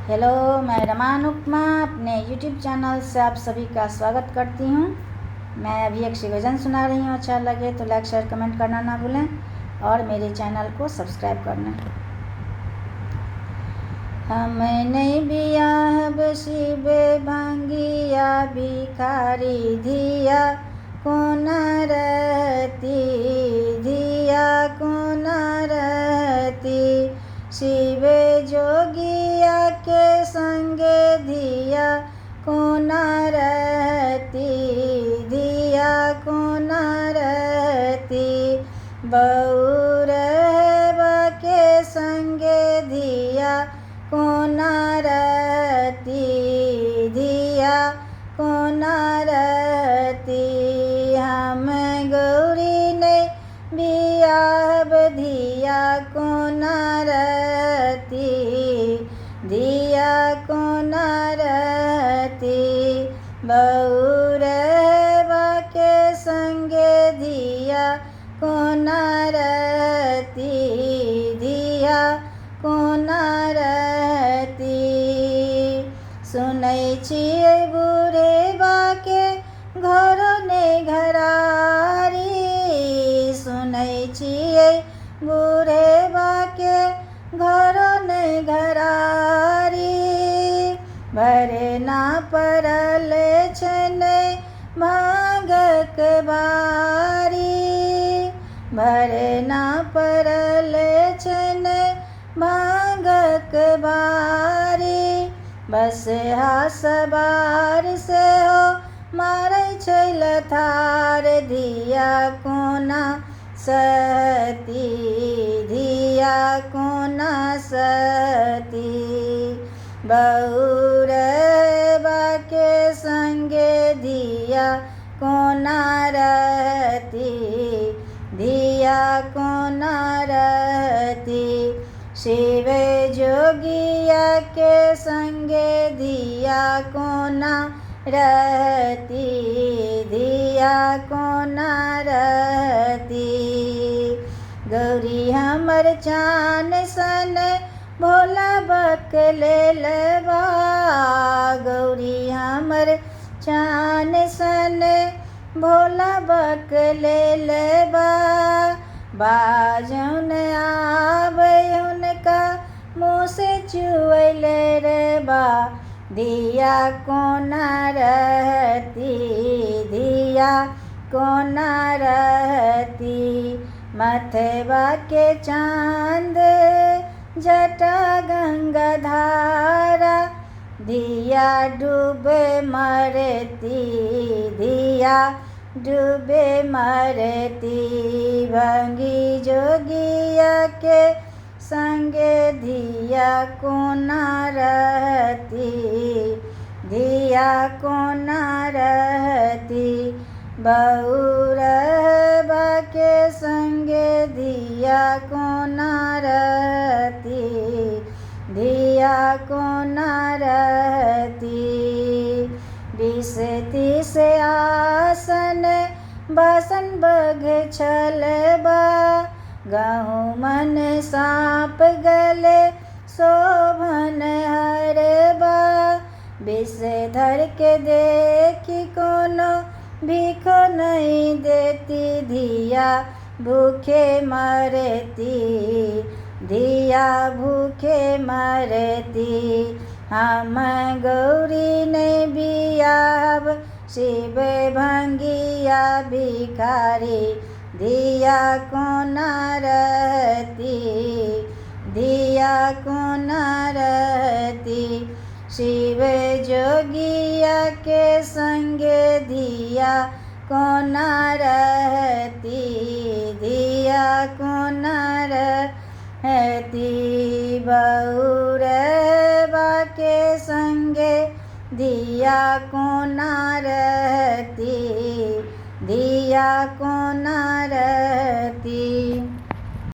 Hello, मैं रमान उपमा अपने यूट्यूब चैनल से आप सभी का स्वागत करती हूँ। मैं अभी एक श्री भजन सुना रही हूँ। अच्छा लगे तो लाइक शेयर कमेंट करना ना भूलें और मेरे चैनल को सब्सक्राइब करना। हम नहीं बियाहब शिवे भांगिया भिखारी धिया कोन रहती, धिया कोन रहती। शिवे जोगिया के संगे धिया कोन रहती, धिया कोन रहती। बहू रहबा के संगे धिया कोन रहती, धिया कोन रहती। हम गौरी नहीं बियाहब धिया कोन रहती, धिया कोन रहती। बहू रहबा के संगे धिया कोन रहती, धिया कोन रहती। सुनै छियै बूढ़े बाके घरो ने घरारी, सुनै छियै बूढ़े बाके घरो ने घरारी। भरे ना पड़ल छनै भांगक बारी, भरे ना पड़ल छनै भांगक बारी। बसहा सवार सेहो मारै छै लथार, धिया कोन सहती, धिया कोन सहती। बहू रहबा के संगे धिया कोन रहती, धिया कोन रहती। शिव जोगिया के संगे धिया कोन रहती, धिया कोन रहती। गौरी हमर चान सन भोला बक लेलबा, गौरी हमर चान सन भोला बक लेलबा। बाजौन आबै हुनका मुँह से चुअल रे बा, धिया कोन रहती, धिया कोन रहती। मथवा के चांद जटा गंगा धारा, धिया डूबे मरती, धिया डूबे मरती। भंगी जोगिया के संगे धिया कोन रहती, धिया कोन रहती। बहू रहबा के संगे धिया कोन रहती, धिया कोन रहती। 20 30 आसन बासन बघ छलबा, गहुमन साँप गले शोभन हरबा। विषधर के देखी कोनो भीखो नहीं देती, धिया भूखे मरती, धिया भूखे मरती। हम गौरी नहीं बियाहब शिव भांगिया भिखारी, धिया कोन रहती, धिया कोन रहती। शिव जोगिया के संगे धिया कोन रहती, धिया कोन रहती। बहू रहबा के संगे धिया कोन रहती, धिया कोन रहती।